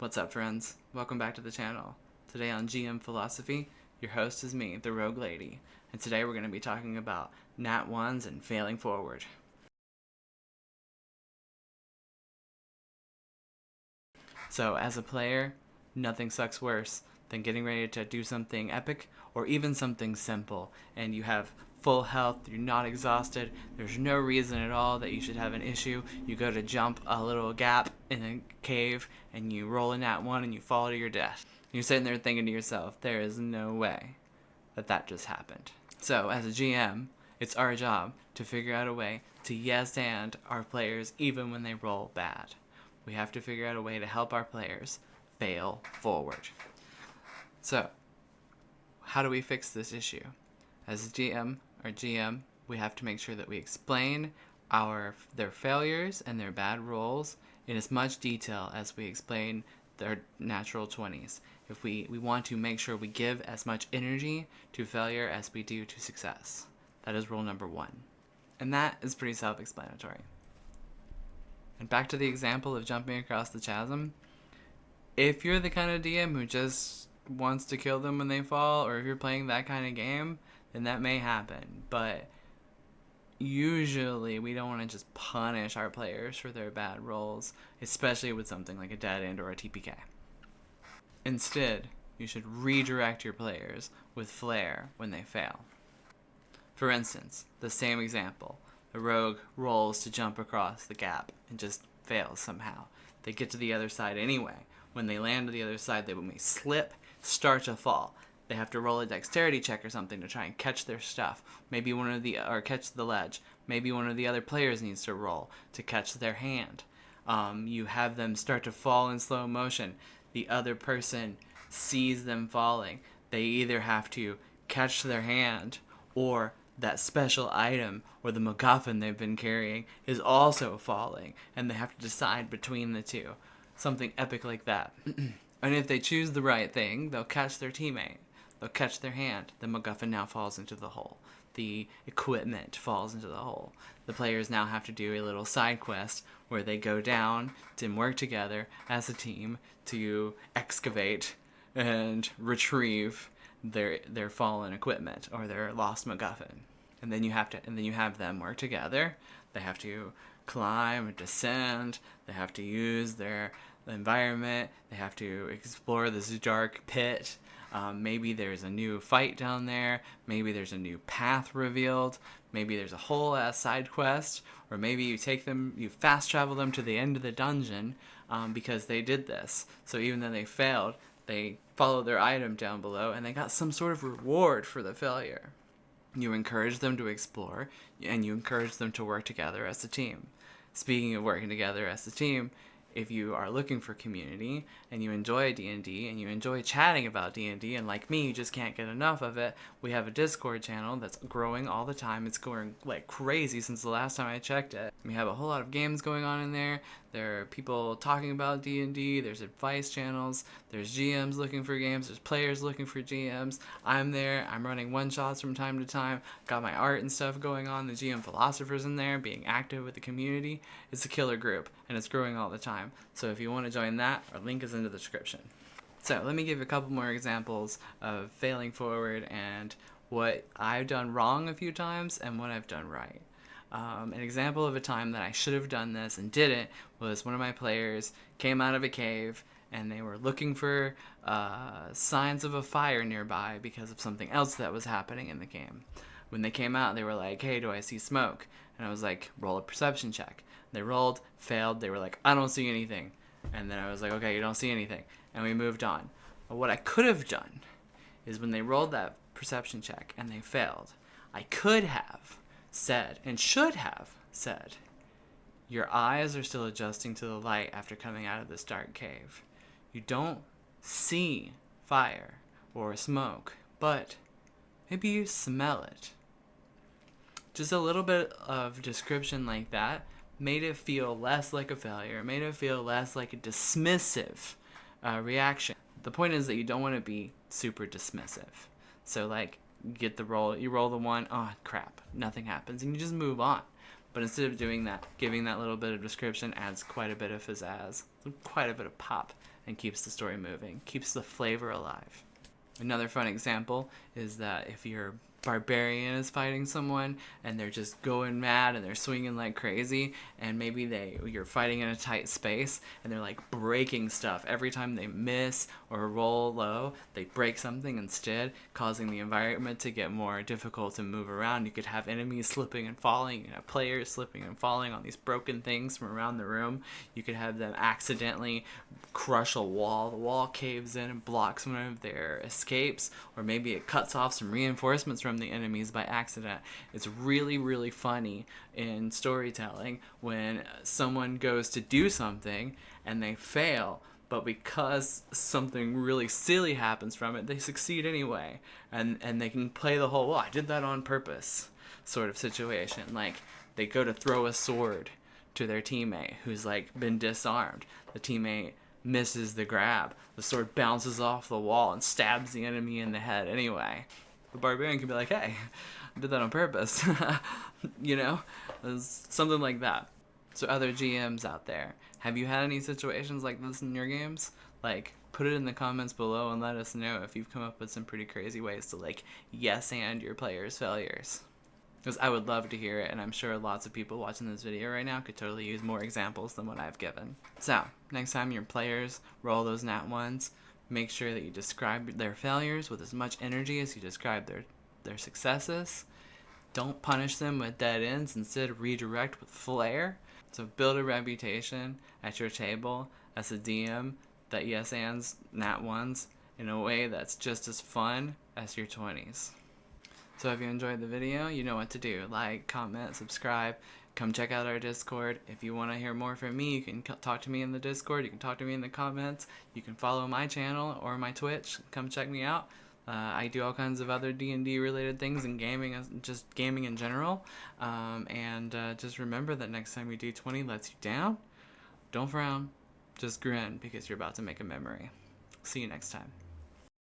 What's up, friends? Welcome back to the channel. Today on GM Philosophy, your host is me, the Rogue Lady, and today we're going to be talking about Nat 1s and failing forward. So, as a player, nothing sucks worse than getting ready to do something epic or even something simple, and you have full health, you're not exhausted, there's no reason at all that you should have an issue. You go to jump a little gap in a cave and you roll a nat 1 and you fall to your death. You're sitting there thinking to yourself, there is no way that just happened. So as a GM, it's our job to figure out a way to yes and our players even when they roll bad. We have to figure out a way to help our players fail forward. So, how do we fix this issue? As a GM or GM, we have to make sure that we explain their failures and their bad rolls in as much detail as we explain their natural 20s. If we want to make sure we give as much energy to failure as we do to success. That is rule number 1. And that is pretty self-explanatory. And back to the example of jumping across the chasm. If you're the kind of DM who just wants to kill them when they fall, or if you're playing that kind of game, then that may happen. But usually we don't want to just punish our players for their bad rolls, especially with something like a dead end or a TPK. Instead, you should redirect your players with flair when they fail. For instance, the same example. The rogue rolls to jump across the gap and just fails somehow. They get to the other side anyway. When they land to the other side, they may slip, start to fall. They have to roll a dexterity check or something to try and catch their stuff. Or catch the ledge. Maybe one of the other players needs to roll to catch their hand. You have them start to fall in slow motion. The other person sees them falling. They either have to catch their hand, or that special item or the MacGuffin they've been carrying is also falling, and they have to decide between the two. Something epic like that. And if they choose the right thing, they'll catch their teammate. They'll catch their hand. The MacGuffin now falls into the hole. The equipment falls into the hole. The players now have to do a little side quest where they go down and work together as a team to excavate and retrieve their fallen equipment or their lost MacGuffin. And then you have them work together. They have to climb, descend. They have to use their environment. They have to explore this dark pit. Maybe there's a new fight down there. Maybe there's a new path revealed. Maybe there's a whole ass side quest. Or maybe you fast travel them to the end of the dungeon because they did this. So even though they failed, they followed their item down below and they got some sort of reward for the failure. You encourage them to explore, and you encourage them to work together as a team. Speaking of working together as a team, if you are looking for community and you enjoy D&D and you enjoy chatting about D&D, and like me, you just can't get enough of it, we have a Discord channel that's growing all the time. It's growing like crazy since the last time I checked it. We have a whole lot of games going on in there. There are people talking about D&D. There's advice channels. There's GMs looking for games. There's players looking for GMs. I'm there. I'm running one-shots from time to time. Got my art and stuff going on. The GM Philosopher's in there, being active with the community. It's a killer group, and it's growing all the time. So if you want to join that, our link is in the description. So let me give a couple more examples of failing forward and what I've done wrong a few times and what I've done right. An example of a time that I should have done this and didn't was one of my players came out of a cave and they were looking for signs of a fire nearby because of something else that was happening in the game. When they came out, they were like, hey, do I see smoke? And I was like, roll a perception check. They rolled, failed, they were like, I don't see anything. And then I was like, okay, you don't see anything. And we moved on. But what I could have done is when they rolled that perception check and they failed, I could have said, and should have said, your eyes are still adjusting to the light after coming out of this dark cave. You don't see fire or smoke, but maybe you smell it. Just a little bit of description like that made it feel less like a failure, made it feel less like a dismissive reaction. The point is that you don't want to be super dismissive. So like, you roll the 1, oh crap, nothing happens, and you just move on. But instead of doing that, giving that little bit of description adds quite a bit of pizzazz, quite a bit of pop and keeps the story moving, keeps the flavor alive. Another fun example is that if your barbarian is fighting someone and they're just going mad and they're swinging like crazy, and maybe you're fighting in a tight space and they're like breaking stuff every time they miss or roll low, they break something instead, causing the environment to get more difficult to move around. You could have enemies slipping and falling, you could have players slipping and falling on these broken things from around the room. You could have them accidentally crush a wall, the wall caves in and blocks one of their escapes, or maybe it cuts off some reinforcements from the enemies by accident. It's really, really funny in storytelling when someone goes to do something and they fail, but because something really silly happens from it, they succeed anyway, and they can play the whole, well, I did that on purpose sort of situation. Like, they go to throw a sword to their teammate who's like been disarmed. The teammate misses the grab. The sword bounces off the wall and stabs the enemy in the head anyway. The barbarian can be like, hey, I did that on purpose. You know? Something like that. So other GMs out there, have you had any situations like this in your games? Like, put it in the comments below and let us know if you've come up with some pretty crazy ways to, like, yes and your players' failures. Because I would love to hear it, and I'm sure lots of people watching this video right now could totally use more examples than what I've given. So, next time your players roll those nat ones, make sure that you describe their failures with as much energy as you describe their successes. Don't punish them with dead ends, instead redirect with flair. So build a reputation at your table as a DM that yes ands nat ones in a way that's just as fun as your 20s. So if you enjoyed the video, you know what to do. Like, comment, subscribe, come check out our Discord. If you want to hear more from me, you can talk to me in the Discord, you can talk to me in the comments, you can follow my channel or my Twitch, come check me out. I do all kinds of other D&D related things and gaming, just gaming in general. Just remember that next time your D20 lets you down, don't frown, just grin, because you're about to make a memory. See you next time.